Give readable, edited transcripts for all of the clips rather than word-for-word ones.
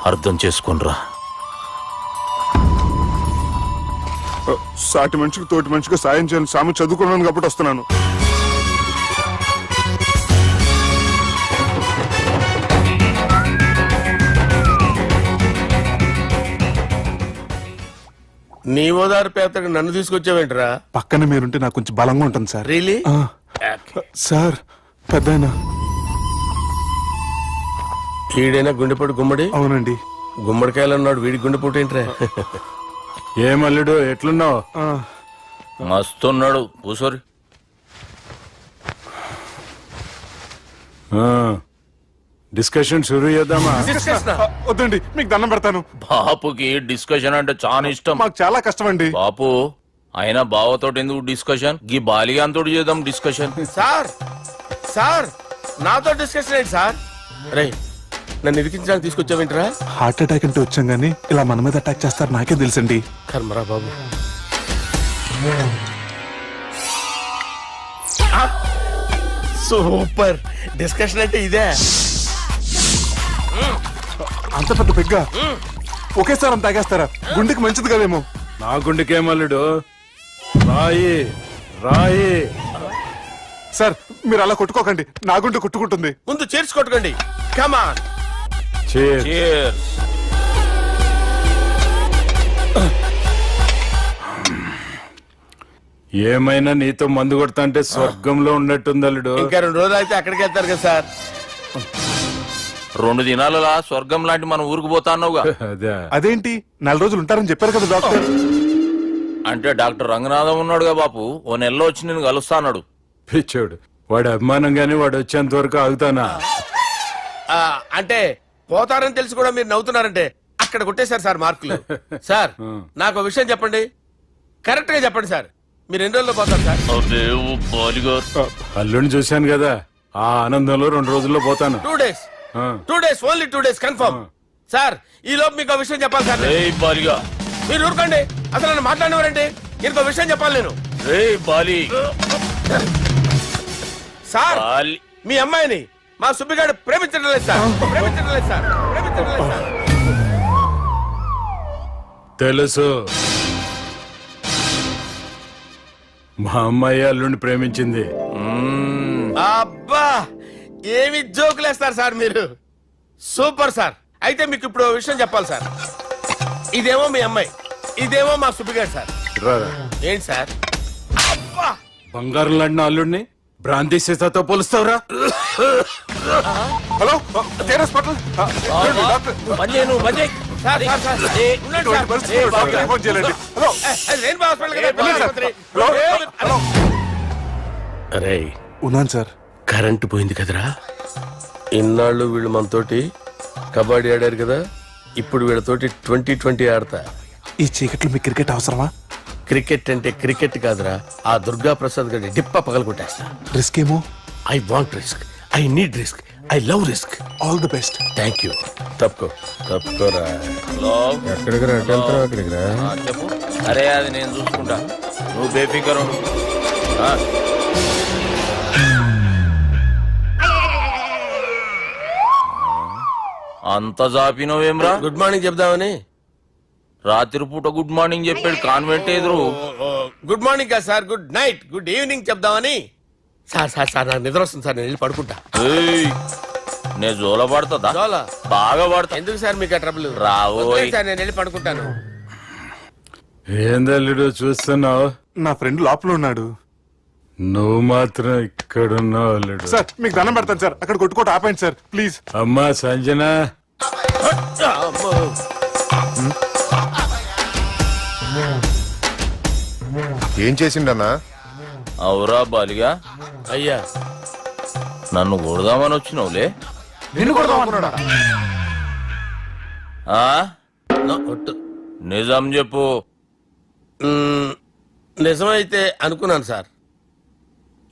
అర్థం చేసుకునిరా. సాటి మనిషికి తోటి మనిషికి సాయం చేయాలని సామె చదువుకున్నాను కాబట్టి వస్తున్నాను. నీ ఓదారు పేదకి నన్ను తీసుకొచ్చావేంట్రా? పక్కన మీరుంటే నాకు కొంచెం బలంగా ఉంటుంది సార్. రియలీ? సార్ పెద్దయినా. ఈడైనా గుండెపోటు గుమ్మడి? అవునండి. గుమ్మడికాయలు అన్నాడు, వీడి గుండెపోటు ఏంట్రా? ఏమల్లుడు ఎట్లున్నావు? మస్తున్నాడు కూసోరి. డిస్కషన్ షురూ చేద్దామా? వద్దండి, మీకు దండం పెడతాను. బాపుకి డిస్కషన్ అంటే చాలా ఇష్టం. మాకు చాలా కష్టం అండి. బాపు అయినా బావతోటి ఎందుకు డిస్కషన్? గీ బాలిగాంతోటి చేద్దాం డిస్కషన్. సార్ సార్ నాతో డిస్కషన్ ఏంటి సార్? రే నన్ను ఇరికించడానికి తీసుకొచ్చావేంట్రా? హార్ట్ అటాక్ అంటే వచ్చాం గానీ ఇలా మన మీద అటాక్ చేస్తారు నాకే తెలుసండి. కర్మరా బాబు. సూపర్ డిస్కషన్ అంటే ఇదే. అంత పెద్ద పెగ్గా ఒకేసారి అంత తాగేస్తారా? గుండెకి మంచిది కదేమో. నా గుండెకేమల్లుడు, రాయి రాయి. సార్ మీరు అలా కొట్టుకోకండి, నా గుండె కొట్టుకుంటుంది. ముందు చేర్చుకొట్టుకోండి. కమాన్. Cheers. ఏమైనా నీతో మందు కొడతా అంటే స్వర్గంలో ఉన్నట్టుంది అల్లుడు. ఇంకా 2 రోజులు అయితే అక్కడికి వెళ్తారు కదా సార్. 2 దినాలలా స్వర్గం లాంటి మన ఊరికి పోతాన్నావుగా. అదే అదేంటి 4 రోజులు ఉంటారని చెప్పారు కదా డాక్టర్. అంటే డాక్టర్ రంగనాథం ఉన్నాడుగా బాపు, ఓ నెలలో వచ్చి నేను కలుస్తాన్నాడు. పిచ్చోడు, వాడి అభిమానంగానే వాడు వచ్చేంత వరకు ఆగుతానా? అంటే పోతారని తెలిసి కూడా మీరు నవ్వుతున్నారంటే అక్కడ కొట్టేశారు సార్ మార్కులు. సార్ నాకు విషయం చెప్పండి, కరెక్ట్ గా చెప్పండి సార్. మీరు ఎన్ని రోజుల్లో పోతారు సార్? అల్లుడిని చూశాను కదా, ఆ ఆనందంలో 2 రోజుల్లో పోతాను. 2 days. 2 days, only 2 days confirm. Sir ఈ లోపు మీకు విషయం చెప్పాలి సార్. మీరు ఊరుకోండి, అసలు నన్ను మాట్లాడినవారండి. ఇంకో విషయం చెప్పాలి నేను. సార్ మీ అమ్మాయిని మా సుబ్బిగాడు ప్రేమించడం లేదు సార్. ప్రేమించడం లేదు సార్. ప్రేమించడం లేదు సార్. తెలుసు, మా అమ్మాయి అల్లుడిని ప్రేమించింది. అబ్బా ఏమి జోకులేస్తారు సార్ మీరు. Super sir. అయితే మీకు ఇప్పుడు ఓ విషయం చెప్పాలి సార్. ఇదేమో మీ అమ్మాయి, ఇదేమో మా సుబ్బిగాడు సార్. రారా. ఏంటి సార్? అబ్బా బంగారం లాంటి అల్లుడిని భ్రాంతి సీతతో పోలుస్తావురా? Hello hospital. Sir sir sir ఉండండి సార్. ఫోన్ చేయాలండి. హలో రెయిన్బో హాస్పిటల్ కదా, ఆసుపత్రి. అరే ఉన్నాను సార్. కరెంటు పోయింది కదరా. ఇన్నాళ్ళు వీళ్ళు మనతోటి కబడ్డీ ఆడారు కదా, ఇప్పుడు వీళ్ళతోటి 2020 ఆడతా. ఈ చీకట్లో మీకు క్రికెట్ అవసరమా? క్రికెట్ అంటే క్రికెట్ కాదురా, ఆ దుర్గా ప్రసాద్ గారి డిప్ప పగల కొట్టేస్తా. రిస్క్ ఏమో. I want risk, I need risk, I love risk. All the best. Thank you. తప్పుకోరా. ఎక్కడికి రా? అక్కడికి రా. చెప్పు. అరే అది నేను చూసుకుంటా, నువ్వు బేఫికర్ ఉండు. అంత జాపినవేమ్రా? గుడ్ మార్నింగ్ చెప్దామని. రాత్రి పూట గుడ్ మార్నింగ్ చెప్పాడు కాన్వెంట్ ఎదురు. గుడ్ మార్నింగ్ కాదు sir, good night, good evening చెప్దామని. సార్ సార్ సార్ నాకు నిద్ర వస్తుంది సార్, నేను వెళ్ళి పడుకుంటా. నేను జోల పడుతుందా? జోలా బాగా పడతా. ఎందుకు సార్ మీకు ఆ ట్రబుల్? రావోయ్ సార్ నేను వెళ్ళి పడుకుంటాను. ఏందల్లుడు చూస్తున్నావు? నా ఫ్రెండ్ లోపల ఉన్నాడు. నువ్వు మాత్రం ఇక్కడున్నావు అల్లుడు. సార్ మీకు దండం పెడతాను సార్, అక్కడ కొట్టుకోట ఆపండి సార్ ప్లీజ్. అమ్మా సంజన, ఏం చేసిండన్నా? అవురా బాలిగా, అయ్యా నన్ను కొడదామని వచ్చినావులే. నిన్ను కొడదామన్నాడా? నిజం చెప్పు. నిజమైతే అనుకున్నాను సార్.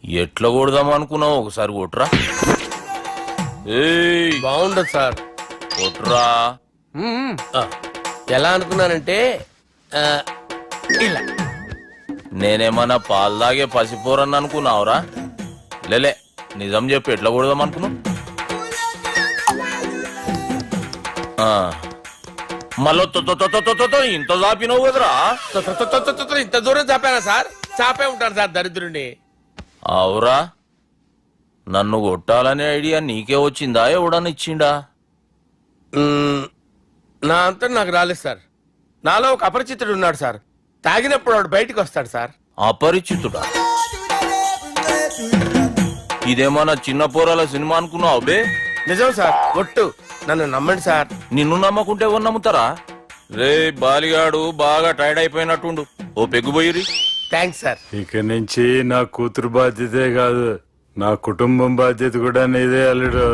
ఎట్లా కొడదాం అనుకున్నావు? ఒకసారి కొట్రా. బాగుండదు సార్. కొట్రా. ఎలా అనుకున్నానంటే ఇలా. నేనేమన్నా పాలు తాగే పసిపోరని అనుకున్నావురా? లేలే, నిజం చెప్పు, ఎట్లా కొడదాం అనుకున్నావు? ఆ. మళ్ళీ ఇంత చాపినవు కదరా ఇంత దూరం చాపానా సార్? చాపే ఉంటాను సార్ దరిద్రుడిని. అవురా, నన్ను కొట్టాలనే ఐడియా నీకే వచ్చిందా ఎవడన్నా ఇచ్చిండా? నా అంతా నాకు రాలేదు సార్. నాలో ఒక అపరిచితుడు ఉన్నాడు సార్. తాగినప్పుడు వాడు బయటికి వస్తాడు సార్. అపరిచితుడా? ఇదేమన్నా చిన్న పోరాల సినిమా అనుకున్నావు బే? నిజం సార్, ఒట్టు, నన్ను నమ్మండి సార్. నిన్ను నమ్మకుంటే ఎవరు నమ్ముతారా? రే బాలిగాడు బాగా టైర్డ్ అయిపోయినట్టుండు, ఓ పెగ్గుబోయిరి. Thanks sir. ఇక నుంచి నా కూతురు బాధ్యతే కాదు, నా కుటుంబం బాధ్యత కూడా నీదే అల్లుడు.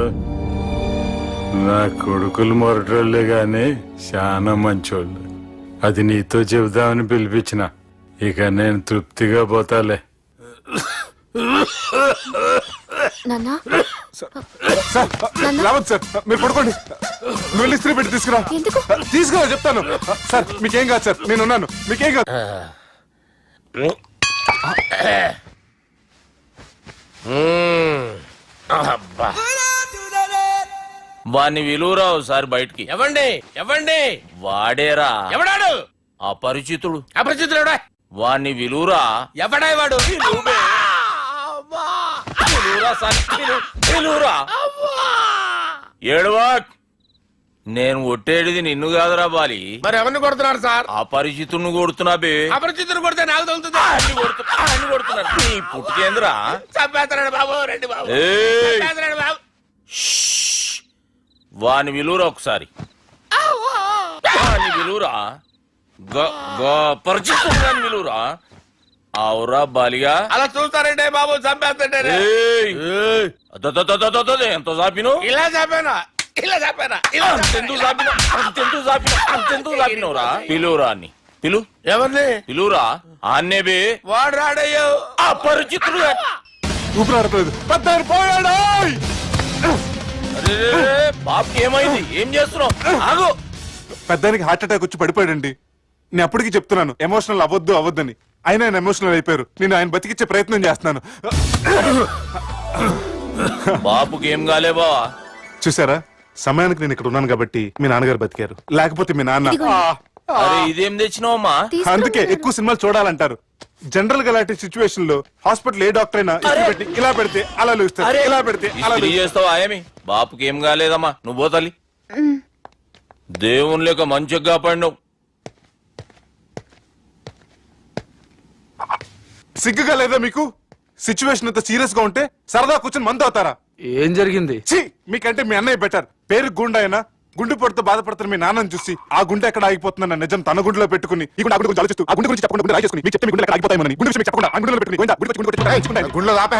నా కొడుకులు మొరటోళ్ళే గాని చాలా మంచోళ్ళు. అది నీతో చెబుదామని పిలిపించిన. ఇక నేను తృప్తిగా పోతాలే. నాన్నా సార్ రావద్దు సార్, మీరు పడుకోండి. నువ్వు వెళ్ళి ఇస్త్రీ పెట్టి తీసుకురా. ఎందుకు? తీసుకురా చెప్తాను. సార్ మీకేం కాదు సార్, నేను ఉన్నాను, మీకేం కాదు. అబ్బా. వాణ్ణి విలువరావు సార్ బయటికి. ఎవండి ఎవండి? వాడేరా ఎవడాడు? అపరిచితుడు. అపరిచితుడు ఎవడా? వాణ్ణి విలువరా. ఎవడా వాడు? విలువరా సార్, విలువరా. ఏడవా, నేను కొట్టేడిది నిన్ను కాదురా బాలి, మరి ఎవరిని కొడుతున్నారు సార్? అపరిచితుడిని కొడుతున్నా బే. అపరిచితుడు కొడితే నాకు తగులుతుందా? అన్ని కొడుతున్నారు. నీ పుట్టుకేంద్రా? చంపేస్తున్నాడు బాబు, రండి బాబు. ఏయ్! చంపేస్తున్నాడు బాబు. వాని విలువరా ఒకసారి. వాని విలువరా. పరిచితుడు విలువరా. అవురా బాలిగా. అలా చూస్తారంటే బాబు, చంపేస్తుంటే. ఏయ్! ఎంత చాపిను? ఇలా చంపానా? ఇలా చంపానా? ఇలా అంతెందుకు చాపిను? అంతెందుకు చాపినవురా? పిలువురా అని పిలు. ఎవరిని? పిలువురా. ఆన్నే బే. వాడు రాడయ్యో. అపరిచితుడు. ఊపిరాడట్లేదు. పెద్ద ఆయన పోయాడు. అరే బాబుకి ఏమైంది? ఏం చేస్తున్నావు? ఆగు. పెద్దానికి హార్ట్ అటాక్ వచ్చి పడిపోయాడండి. నేను అప్పటికి చెప్తున్నాను ఎమోషనల్ అవ్వద్దని. ఆయన ఎమోషనల్ అయిపోయారు. నేను ఆయన బతికిచ్చే ప్రయత్నం చేస్తున్నాను. బాబుకి ఏం కాలే బావా? చూసారా, సమయానికి నేను ఇక్కడ ఉన్నాను కాబట్టి మీ నాన్నగారు బతికారు. లేకపోతే మీ నాన్న అరే ఇదేం తెచ్చినావమ్మా? అందుకే ఎక్కువ సినిమాలు చూడాలంటారు. జనరల్ గా అలాంటి సిచ్యువేషన్ లో హాస్పిటల్ ఏ డాక్టర్ అయినా ఇస్త్రీ పెట్టి ఇలా పెడితే అలా లూస్తారు, ఇలా పెడితే అలా ఇస్త్రీ చేస్తావా ఆయమి? బాపుకి ఏం కాలేదమ్మా, నువ్వు పోతల్లి. దేవుని లేక మంచిగా పడినావు. సిగ్గుగా లేదా మీకు? సిచ్యువేషన్ అంత సీరియస్ గా ఉంటే సరదా కూర్చొని మందు అవుతారా? ఏం జరిగింది? ఛీ, మీకంటే మీ అన్నయ్య బెటర్. పేరు గుండె అయినా గుండె పొడితో బాధపడుతున్న మీ నాన్నని చూసి ఆ గుండె ఎక్కడ ఆగిపోతుందన్న నిజం తన గుండెలో పెట్టుకుని ఈ గుండె ఆ గుండె గురించి ఆలోచిస్తూ ఆ గుండె గురించి చెప్పకుండా గుండె రాయి చేసుకుని మీకు చెప్తే మీ గుండె ఎక్కడ ఆగిపోతాయని గుండె విషయం చెప్పకుండా ఆ గుండెలో పెట్టుకుని గోవిందా, గుండె గుండె గుండె రాయి చేసుకుంటాను. గుండెలో ఆపే